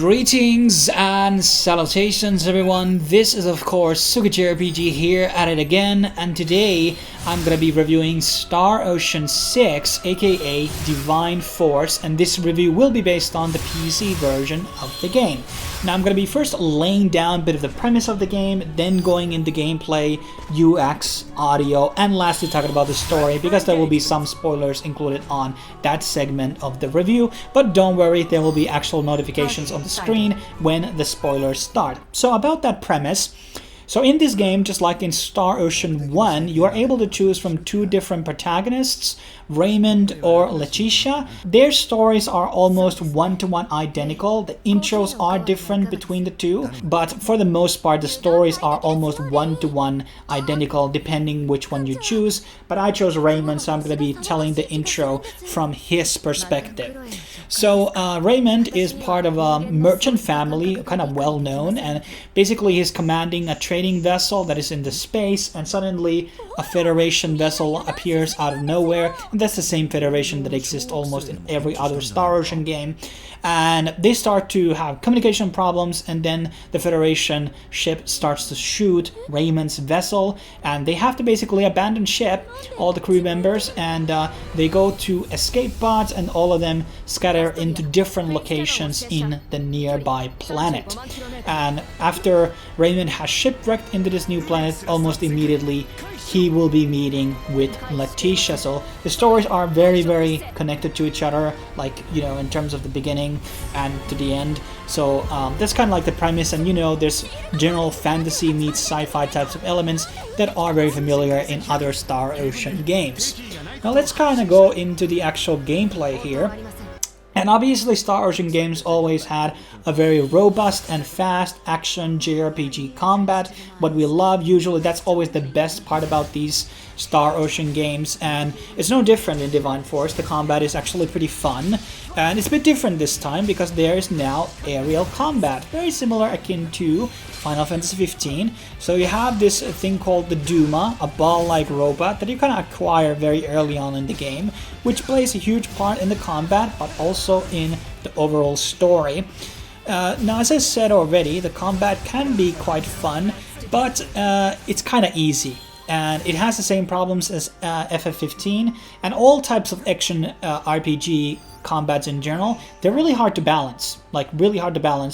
Greetings and salutations everyone, this is of course Sugi JRPG here at it again, and today I'm gonna be reviewing Star Ocean 6 aka Divine Force, and this review will be based on the PC version of the game. Now I'm gonna be first laying down a bit of the premise of the game, then going into gameplay, UX, audio, and lastly talking about the story, because there will be some spoilers included on that segment of the review, but don't worry, there will be actual notifications on the screen when the spoilers start. So about that premise, so in this game, just like in Star Ocean 1, you are able to choose from two different protagonists, Raymond or Laeticia. Their stories are almost one-to-one identical. The intros are different between the two, but for the most part the stories are almost one-to-one identical depending which one you choose. But I chose Raymond, so I'm going to be telling the intro from his perspective. So Raymond is part of a merchant family, kind of well known, and basically he's commanding a trading vessel that is in the space, and suddenly a Federation vessel appears out of nowhere, and that's the same Federation that exists almost in every other Star Ocean game. And they start to have communication problems, and then the Federation ship starts to shoot Raymond's vessel, and they have to basically abandon ship, all the crew members, and they go to escape pods, and all of them scatter into different locations in the nearby planet. And after Raymond has shipwrecked into this new planet, almost immediately he will be meeting with Laeticia. So the stories are very connected to each other, like, you know, in terms of the beginning and to the end. So that's kind of like the premise, and you know, there's general fantasy meets sci-fi types of elements that are very familiar in other Star Ocean games. Now let's kind of go into the actual gameplay here. And obviously Star Ocean games always had a very robust and fast action JRPG combat. What we love, usually that's always the best part about these Star Ocean games, and it's no different in Divine Force. The combat is actually pretty fun, and it's a bit different this time because there is now aerial combat, very similar akin to Final Fantasy 15. So you have this thing called the Duma, a ball-like robot that you can acquire very early on in the game, which plays a huge part in the combat, but also in the overall story. Now, as I said already, the combat can be quite fun, but it's kind of easy. And it has the same problems as FF15 and all types of action RPG combats in general. They're really hard to balance,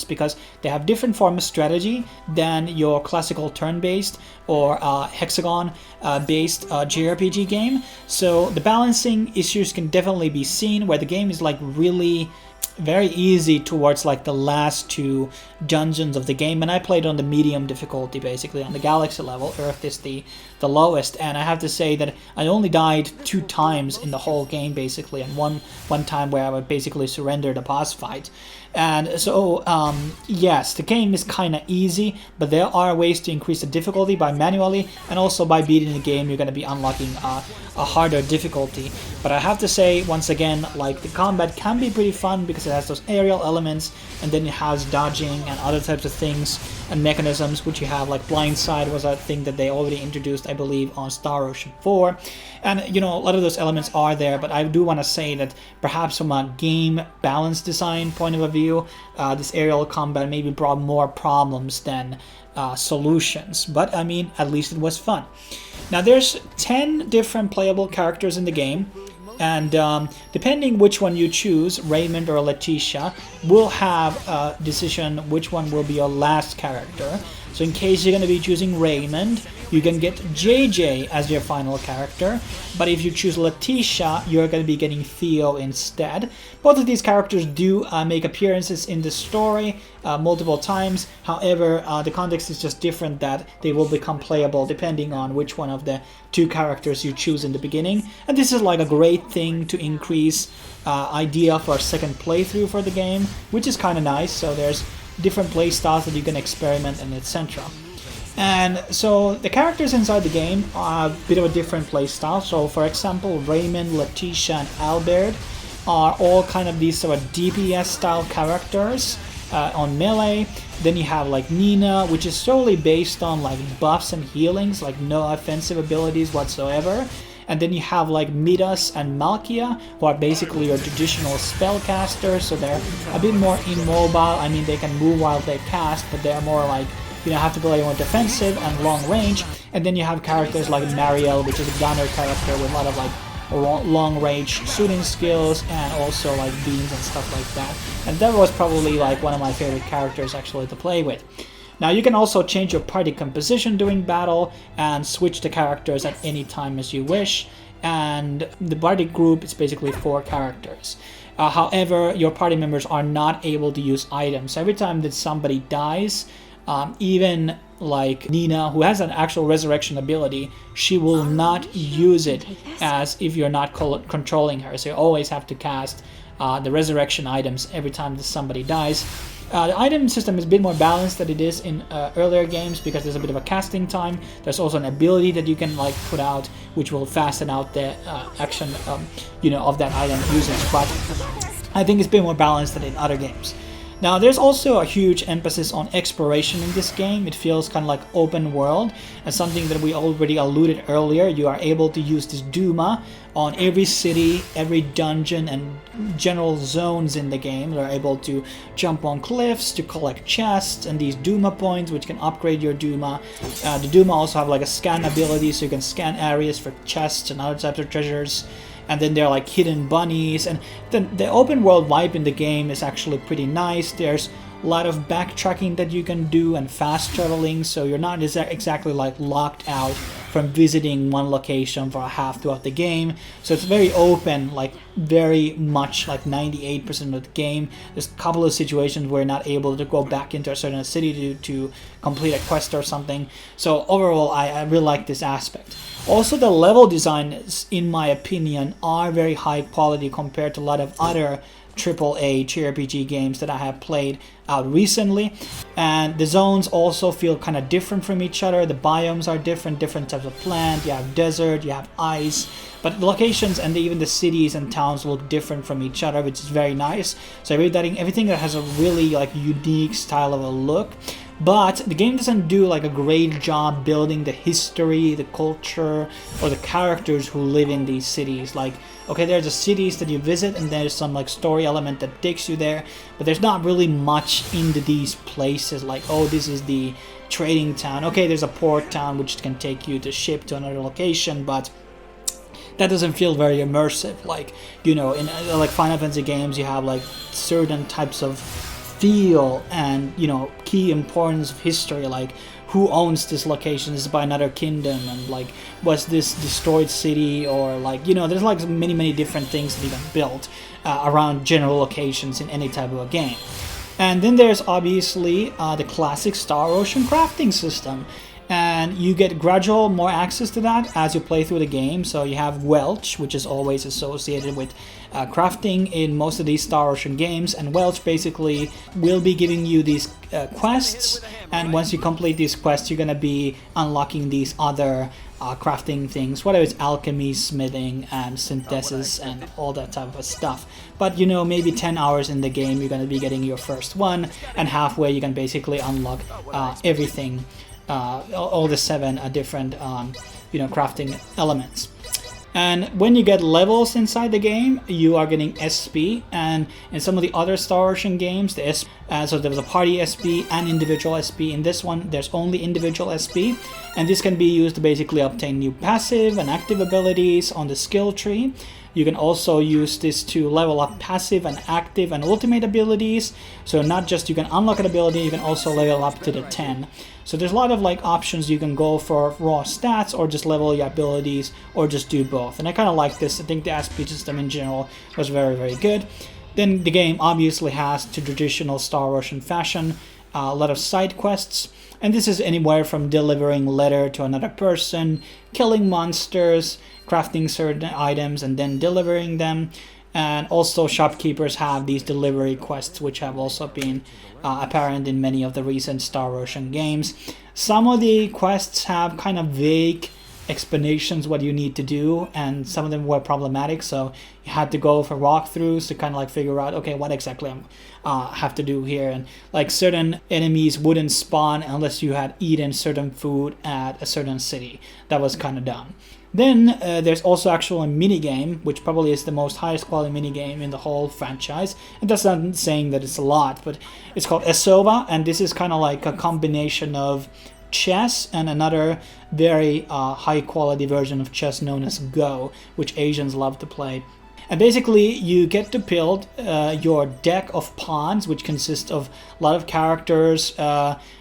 because they have different form of strategy than your classical turn-based or hexagon-based JRPG game. So the balancing issues can definitely be seen, where the game is like really very easy towards like the last two dungeons of the game, and I played on the medium difficulty, basically on the galaxy level. Earth is the lowest, and I have to say that I only died 2 times in the whole game basically, and one time where I would basically surrender the boss fight. And so yes, the game is kind of easy, but there are ways to increase the difficulty by manually, and also by beating the game you're going to be unlocking a harder difficulty. But I have to say once again, like, the combat can be pretty fun because it has those aerial elements, and then it has dodging and other types of things and mechanisms which you have, like blindside was a thing that they already introduced, I believe, on Star Ocean 4. And you know, a lot of those elements are there, but I do want to say that perhaps from a game balance design point of view, this aerial combat maybe brought more problems than solutions, but I mean, at least it was fun. Now there's 10 different playable characters in the game, and depending which one you choose, Raymond or Laeticia, will have a decision which one will be your last character. So in case you're going to be choosing Raymond, you can get JJ as your final character, but if you choose Laeticia, you're going to be getting Theo instead. Both of these characters do make appearances in the story multiple times. However, the context is just different, that they will become playable depending on which one of the 2 characters you choose in the beginning. And this is like a great thing to increase idea for a second playthrough for the game, which is kind of nice. So there's different play styles that you can experiment and etc. And so the characters inside the game are a bit of a different play style. So for example, Raymond, Laeticia, and Albert are all kind of these sort of DPS style characters on melee. Then you have like Nina, which is solely based on like buffs and healings, like no offensive abilities whatsoever. And then you have like Midas and Malkia, who are basically your traditional spellcasters, so they're a bit more immobile. I mean, they can move while they cast, but they're more like, you know, have to play more defensive and long range. And then you have characters like Mariel, which is a gunner character with a lot of like long range shooting skills and also like beams and stuff like that. And that was probably like one of my favorite characters actually to play with. Now you can also change your party composition during battle and switch the characters at any time as you wish. And the party group is basically 4 characters. However, your party members are not able to use items. Every time that somebody dies, even like Nina, who has an actual resurrection ability, she will not use it as if you're not controlling her. So you always have to cast the resurrection items every time that somebody dies. The item system is a bit more balanced than it is in earlier games because there's a bit of a casting time. There's also an ability that you can like put out which will fasten out the action you know, of that item usage, but I think it's a bit more balanced than in other games. Now there's also a huge emphasis on exploration in this game. It feels kind of like open world, and something that we already alluded earlier, you are able to use this Duma on every city, every dungeon and general zones in the game. You're able to jump on cliffs to collect chests and these Duma points which can upgrade your Duma. The Duma also have like a scan ability, so you can scan areas for chests and other types of treasures. And then there are like hidden bunnies, and the open world vibe in the game is actually pretty nice. There's a lot of backtracking that you can do and fast traveling, so you're not exactly like locked out from visiting one location for a half throughout the game. So it's very open, like very much like 98% of the game. There's a couple of situations where you're not able to go back into a certain city to complete a quest or something. So overall, I really like this aspect. Also, the level designs, in my opinion, are very high quality compared to a lot of other AAA JRPG games that I have played out recently. And the zones also feel kind of different from each other. The biomes are different types of plant. You have desert, you have ice, but the locations and even the cities and towns look different from each other, which is very nice. So everything that has a really like unique style of a look. But the game doesn't do like a great job building the history, the culture, or the characters who live in these cities. Like, okay, there's the cities that you visit and there's some like story element that takes you there, but there's not really much into these places. Like, oh, this is the trading town. Okay, there's a port town which can take you to ship to another location, but that doesn't feel very immersive. Like, you know, in like Final Fantasy games, you have like certain types of feel and, you know, key importance of history, like who owns this location, is it by another kingdom, and like was this destroyed city, or like, you know, there's like many different things that you can build around general locations in any type of a game. And then there's obviously the classic Star Ocean crafting system, and you get gradual more access to that as you play through the game. So you have Welch, which is always associated with crafting in most of these Star Ocean games, and Welch basically will be giving you these quests, and once you complete these quests, you're going to be unlocking these other crafting things, whether it's alchemy, smithing, and synthesis, and all that type of stuff. But, you know, maybe 10 hours in the game, you're going to be getting your first one, and halfway you can basically unlock everything, all the 7 different you know, crafting elements. And when you get levels inside the game, you are getting SP, and in some of the other Star Ocean games, the SP, so there was a party SP and individual SP. In this one, there's only individual SP, and this can be used to basically obtain new passive and active abilities on the skill tree. You can also use this to level up passive and active and ultimate abilities. So not just you can unlock an ability, you can also level up to the 10. So there's a lot of like options. You can go for raw stats or just level your abilities or just do both. And I kind of like this. I think the SP system in general was very good. Then the game obviously has the traditional Star Ocean fashion, a lot of side quests. And this is anywhere from delivering letter to another person, killing monsters, crafting certain items and then delivering them. And also shopkeepers have these delivery quests, which have also been apparent in many of the recent Star Ocean games. Some of the quests have kind of vague explanations what you need to do, and some of them were problematic, so you had to go for walkthroughs to kind of like figure out, okay, what exactly I have to do here. And like certain enemies wouldn't spawn unless you had eaten certain food at a certain city. That was kind of dumb. Then there's also actually a mini game, which probably is the most highest quality mini game in the whole franchise. And that's not saying that it's a lot, but it's called Esova, and this is kind of like a combination of chess and another very high quality version of chess known as Go, which Asians love to play. And basically you get to build your deck of pawns, which consists of a lot of characters,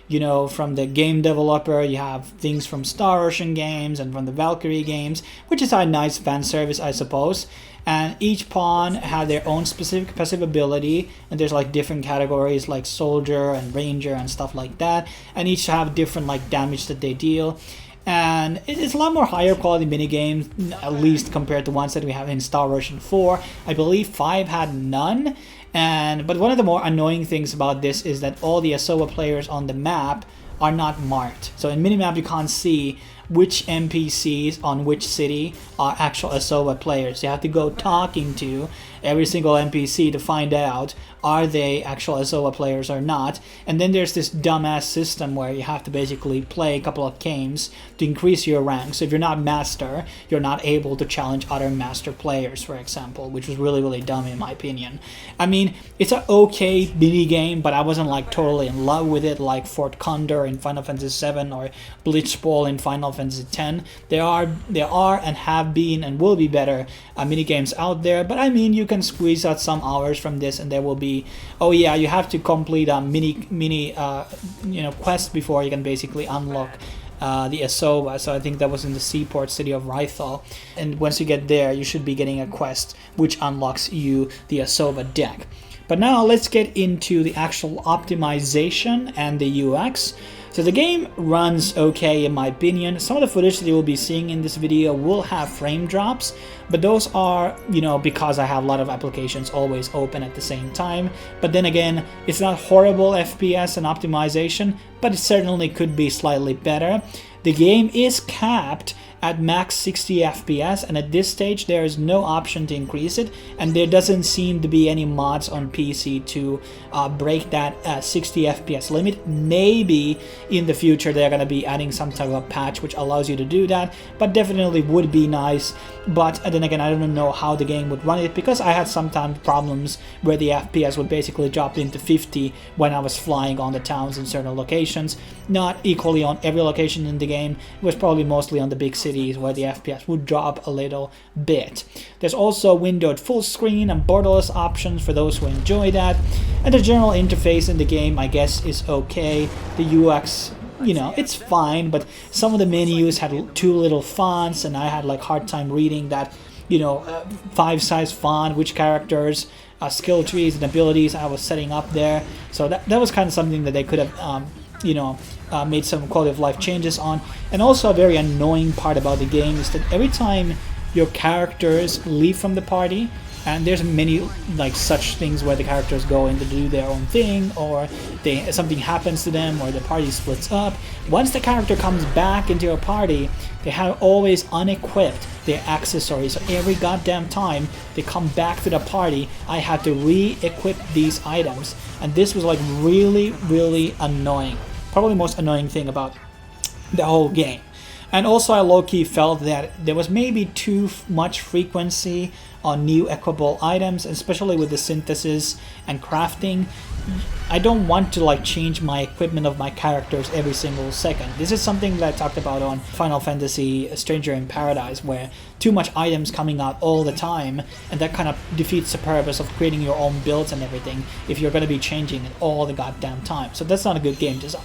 you know, from the game developer. You have things from Star Ocean games and from the Valkyrie games, which is a nice fan service, I suppose. And each pawn had their own specific passive ability, and there's like different categories like soldier and ranger and stuff like that, and each have different like damage that they deal. And it's a lot more higher quality minigames, at least compared to ones that we have in Star Ocean 4. I believe 5 had none. But one of the more annoying things about this is that all the Asoba players on the map are not marked. So in minimap you can't see which NPCs on which city are actual Asoba players. You have to go talking to every single NPC to find out are they actual Asoba players or not. And then there's this dumbass system where you have to basically play a couple of games to increase your rank. So if you're not master, you're not able to challenge other master players, for example, which was really, really dumb in my opinion. I mean, it's an okay mini game, but I wasn't like totally in love with it like Fort Condor in Final Fantasy VII or Blitzball in Final Fantasy X. There are and have been and will be better mini games out there, but I mean, you can squeeze out some hours from this, and there will be, oh yeah, you have to complete a mini quest before you can basically unlock the Asoba. So I think that was in the seaport city of Rythal, and once you get there you should be getting a quest which unlocks you the Asoba deck. But now let's get into the actual optimization and the UX. So the game runs okay in my opinion. Some of the footage that you will be seeing in this video will have frame drops, but those are, you know, because I have a lot of applications always open at the same time. But then again, it's not horrible FPS and optimization, but it certainly could be slightly better. The game is capped at max 60 FPS, and at this stage there is no option to increase it, and there doesn't seem to be any mods on PC to break that 60 FPS limit. Maybe in the future they're going to be adding some type of patch which allows you to do that, but definitely would be nice. But then again, I don't know how the game would run it, because I had sometimes problems where the FPS would basically drop into 50 when I was flying on the towns in certain locations. Not equally on every location in the game, it was probably mostly on the big cities where the FPS would drop a little bit. There's also windowed full screen and borderless options for those who enjoy that. And the general interface in the game, I guess, is okay. The UX, you know, it's fine, but some of the menus had too little fonts, and I had like hard time reading that, you know, 5-size font, which characters, skill trees and abilities I was setting up there. So that was kind of something that they could have made some quality of life changes on. And also a very annoying part about the game is that every time your characters leave from the party, and there's many like such things where the characters go in to do their own thing, or something happens to them, or the party splits up. Once the character comes back into your party, they have always unequipped their accessories. So every goddamn time they come back to the party, I had to re-equip these items, and this was like really, really annoying. Probably the most annoying thing about the whole game. And also I low-key felt that there was maybe too much frequency on new equipable items, especially with the synthesis and crafting. I don't want to like change my equipment of my characters every single second. This is something that I talked about on Final Fantasy Stranger in Paradise, where too much items coming out all the time, and that kind of defeats the purpose of creating your own builds and everything if you're going to be changing it all the goddamn time. So that's not a good game design.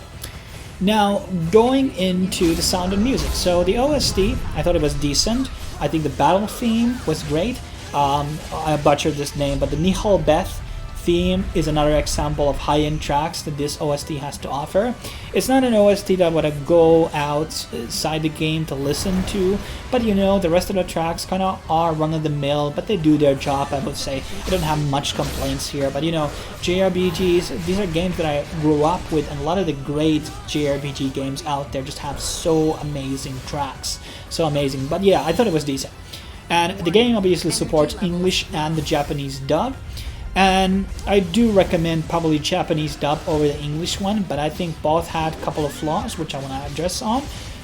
Now, going into the sound and music. So the OST, I thought it was decent. I think the battle theme was great. I butchered this name, but the Nihal Beth theme is another example of high-end tracks that this OST has to offer. It's not an OST that I would go outside the game to listen to, but you know, the rest of the tracks kind of are run-of-the-mill, but they do their job, I would say. I don't have much complaints here, but you know, JRPGs, these are games that I grew up with, and a lot of the great JRPG games out there just have so amazing tracks. So amazing. But yeah, I thought it was decent. And the game obviously supports English and the Japanese dub. And I do recommend probably Japanese dub over the English one, but I think both had a couple of flaws which I want to address on.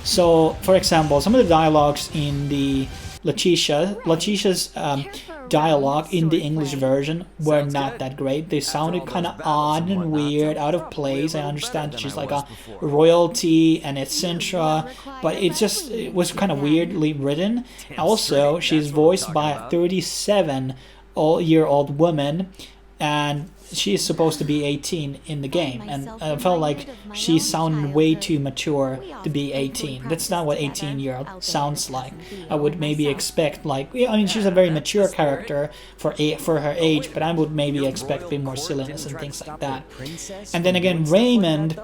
So, for example, some of the dialogues in the Laeticia's dialogue in the English version were not that great. They sounded kind of odd and weird, out of place. I understand that she's like a royalty and etc., but it was kind of weirdly written. Also, she's voiced by a 37-year-old woman, and she is supposed to be 18 in the game, and I felt like she sounded way too mature to be 18. That's not what 18-year-old sounds like. I would maybe expect, like, I mean, she's a very mature character for her age, but I would maybe expect a bit more silliness and things like that. And then again, Raymond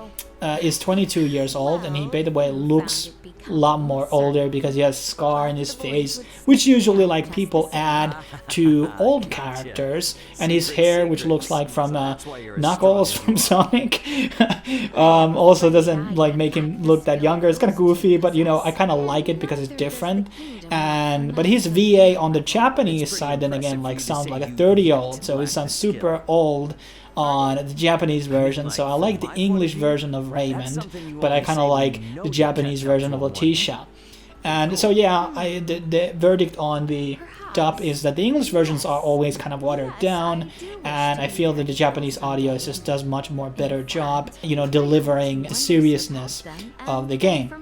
is 22 years old, and he, by the way, looks a lot more older because he has a scar in his face, which usually like people add to old characters, and his hair, which looks like from Knuckles from Sonic, also doesn't like make him look that younger. It's kind of goofy, but you know, I kind of like it because it's different. But his VA on the Japanese side then again like sounds like a 30-year-old, so he sounds super old on the Japanese version. So I like the English version of Raymond, but I kind of like the Japanese version of Laeticia. And so yeah, the verdict on the dub is that the English versions are always kind of watered down, and I feel that the Japanese audio just does much more better job, you know, delivering the seriousness of the game.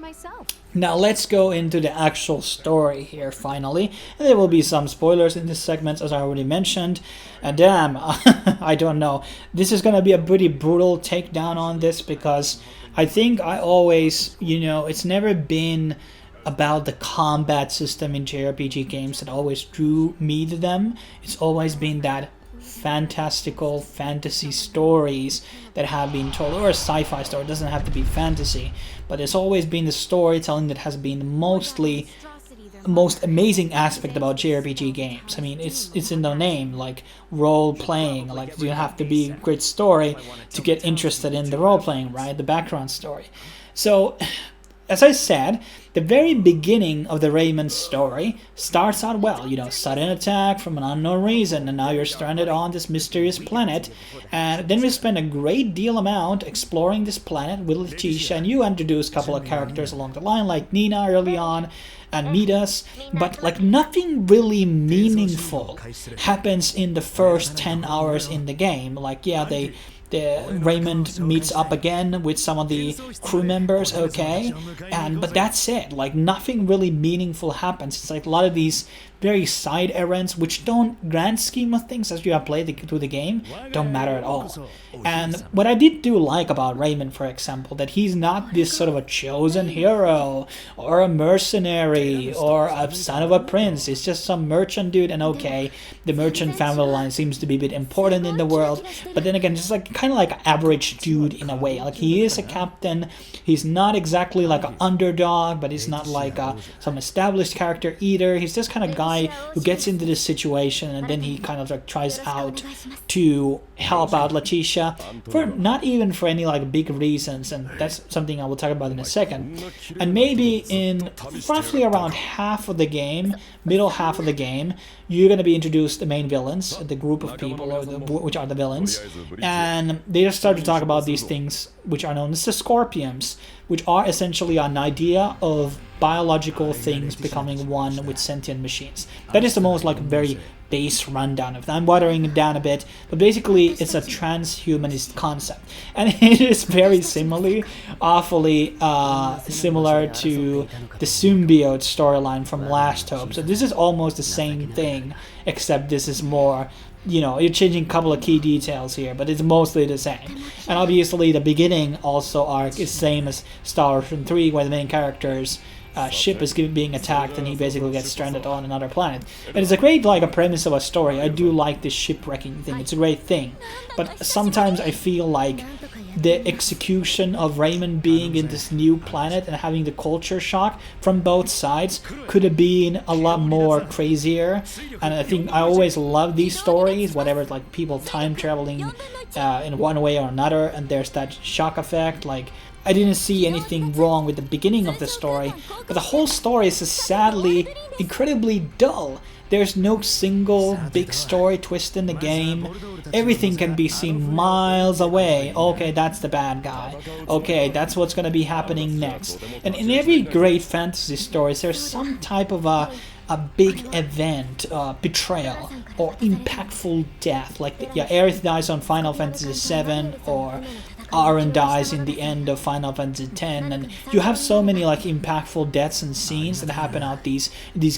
Now let's go into the actual story here finally. And there will be some spoilers in this segment, as I already mentioned. And damn, I don't know. This is going to be a pretty brutal takedown on this, because I think I always, you know, it's never been about the combat system in JRPG games that always drew me to them. It's always been that fantastical fantasy stories that have been told, or a sci-fi story. It doesn't have to be fantasy, but it's always been the storytelling that has been the most amazing aspect about JRPG games. I mean, it's in the name, like role playing. Like, you have to be a great story to get interested in the role playing, right? The background story. So, as I said, the very beginning of the Raymond story starts out well. You know, sudden attack from an unknown reason, and now you're stranded on this mysterious planet. And then we spend a great deal amount exploring this planet with Laeticia, and you introduce a couple of characters along the line, like Nina early on, and Midas, but like nothing really meaningful happens in the first 10 hours in the game. Like, yeah, Raymond meets up again with some of the crew members, okay, but that's it. Like, nothing really meaningful happens. It's like a lot of these very side errands, which don't, grand scheme of things, as you have played through the game, don't matter at all. And what I did do like about Raymond, for example, that he's not this sort of a chosen hero or a mercenary or a son of a prince. He's just some merchant dude, and okay, the merchant family line seems to be a bit important in the world, but then again, just like kind of like an average dude in a way. Like, he is a captain. He's not exactly like an underdog, but he's not like some established character either. He's just kind of guy who gets into this situation, and then he kind of like tries out to help out Laeticia for not even for any like big reasons, and that's something I will talk about in a second. And maybe in roughly around half of the game, middle half of the game, you're going to be introduced the main villains, the group of people, or which are the villains, and they just start to talk about these things which are known as the Scorpions, which are essentially an idea of biological things becoming one with sentient machines. That is the most like very base rundown of it. I'm watering it down a bit, but basically it's a transhumanist concept, and it is very awfully similar to the symbiote storyline from Last Hope. So this is almost the same thing, except this is more, you know, you're changing a couple of key details here, but it's mostly the same. And obviously the beginning also arc is same as Star Ocean 3, where the main character's ship is being attacked and he basically gets stranded on another planet. And it's a great like a premise of a story. I do like this shipwrecking thing. It's a great thing. But sometimes I feel like the execution of Raymond being in this new planet and having the culture shock from both sides could have been a lot more crazier. And I think I always love these stories, whatever, like people time traveling in one way or another, and there's that shock effect, like I didn't see anything wrong with the beginning of the story, but the whole story is sadly incredibly dull. There's no single big story twist in the game. Everything can be seen miles away. Okay, that's the bad guy. Okay, that's what's gonna be happening next. And in every great fantasy story, there's some type of a big event, betrayal, or impactful death. Like, yeah, Aerith dies on Final Fantasy VII, or Aaron dies in the end of Final Fantasy X, and you have so many like impactful deaths and scenes that happen out these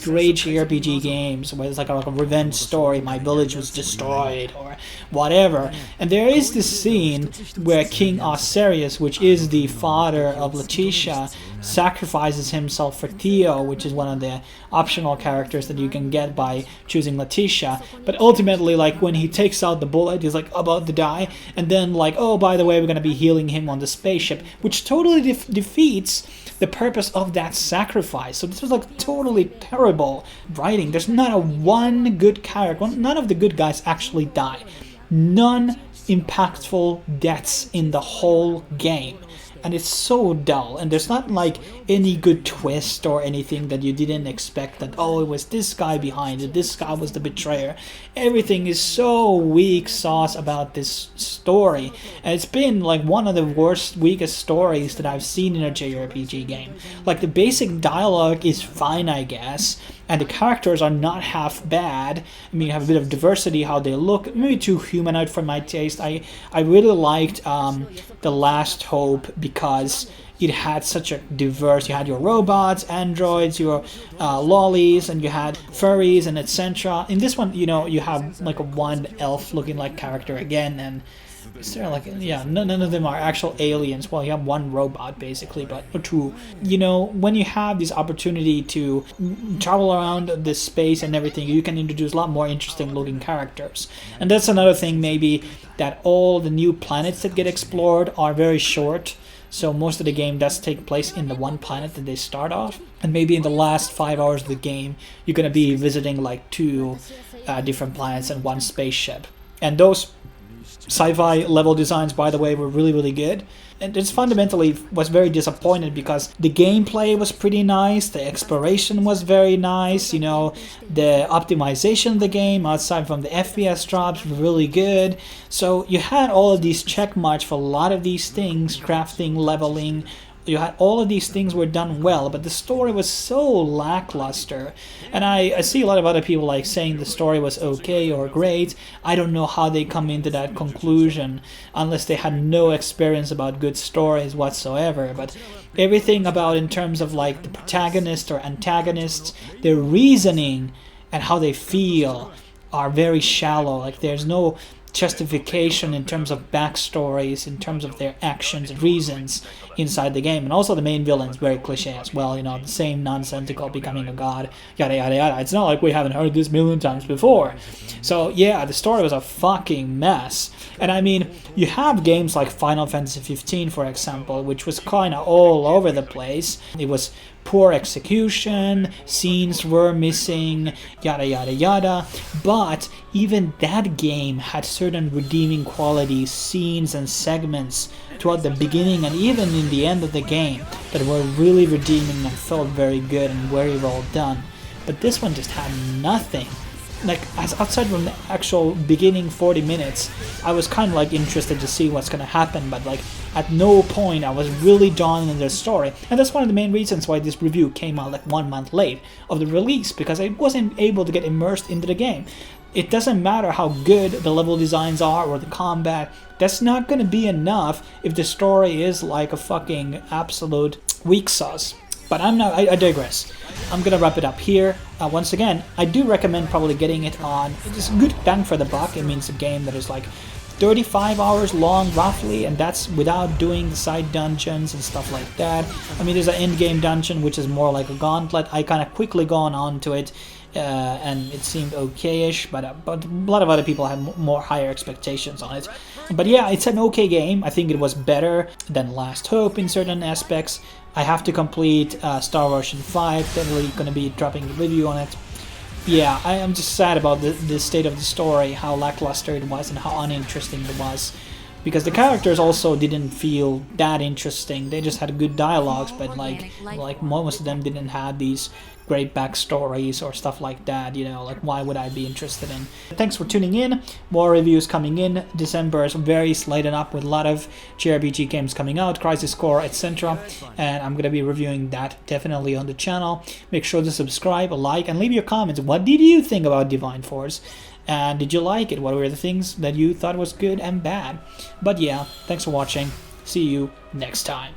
great JRPG games where it's like a revenge story, my village was destroyed or whatever. And there is this scene where King Osiris, which is the father of Laeticia, sacrifices himself for Theo, which is one of the optional characters that you can get by choosing Laeticia. But ultimately, like, when he takes out the bullet, he's like about to die, and then like, oh, by the way, we're gonna be healing him on the spaceship, which totally defeats the purpose of that sacrifice. So this was like totally terrible writing. There's not a one good character. None of the good guys actually die. None impactful deaths in the whole game. And it's so dull, and there's not like any good twist or anything that you didn't expect, that oh, it was this guy behind it, this guy was the betrayer. Everything is so weak sauce about this story, and it's been like one of the worst, weakest stories that I've seen in a JRPG game. Like, the basic dialogue is fine, I guess, and the characters are not half bad. I mean, you have a bit of diversity, how they look, maybe too humanoid for my taste. I really liked The Last Hope because it had such a diverse, you had your robots, androids, your lollies, and you had furries and etc. In this one, you know, you have like a one elf looking like character again, and is there like, yeah, none of them are actual aliens. Well, you have one robot basically, but or two. You know, when you have this opportunity to travel around this space and everything, you can introduce a lot more interesting looking characters. And that's another thing, maybe, that all the new planets that get explored are very short. So most of the game does take place in the one planet that they start off. And maybe in the last 5 hours of the game, you're going to be visiting like 2 different planets and 1 spaceship. And those sci-fi level designs, by the way, were really good. And it's fundamentally was very disappointed because the gameplay was pretty nice, the exploration was very nice, you know, the optimization of the game outside from the FPS drops were really good. So you had all of these check marks for a lot of these things, crafting, leveling. You had all of these things were done well, but the story was so lackluster. And I see a lot of other people like saying the story was okay or great. I don't know how they come into that conclusion unless they had no experience about good stories whatsoever. But everything about, in terms of like the protagonist or antagonists, their reasoning and how they feel are very shallow. Like, there's no justification in terms of backstories, in terms of their actions and reasons inside the game. And also the main villain is very cliche as well, you know, the same nonsensical becoming a god, yada yada yada. It's not like we haven't heard this a million times before. So yeah, the story was a fucking mess. And I mean, you have games like Final Fantasy 15, for example, which was kind of all over the place. It was poor execution, scenes were missing, yada yada yada. But even that game had certain redeeming qualities, scenes and segments throughout the beginning and even in the end of the game that were really redeeming and felt very good and very well done. But this one just had nothing. Like, as outside from the actual beginning 40 minutes, I was kind of like interested to see what's gonna happen, but like at no point I was really drawn into the story. And that's one of the main reasons why this review came out like 1 month late of the release, because I wasn't able to get immersed into the game. It doesn't matter how good the level designs are or the combat, that's not gonna be enough if the story is like a fucking absolute weak sauce. But I digress. I'm gonna wrap it up here. Once again, I do recommend probably getting it on. It's good bang for the buck. It means a game that is like 35 hours long roughly, and that's without doing the side dungeons and stuff like that. I mean, there's an end game dungeon which is more like a gauntlet. I kind of quickly gone on to it, and it seemed okay-ish, but a lot of other people had more higher expectations on it. But yeah, it's an okay game. I think it was better than Last Hope in certain aspects. I have to complete Star Ocean 5, definitely going to be dropping a review on it. Yeah, I am just sad about the state of the story, how lackluster it was and how uninteresting it was. because the characters also didn't feel that interesting. They just had good dialogues, but like most of them didn't have these great backstories or stuff like that, you know, like why would I be interested in? Thanks for tuning in. More reviews coming in. December is very slated up with a lot of JRPG games coming out, Crisis Core, etc. And I'm gonna be reviewing that definitely on the channel. Make sure to subscribe, like, and leave your comments. What did you think about Divine Force? And did you like it? What were the things that you thought was good and bad? But yeah, thanks for watching. See you next time.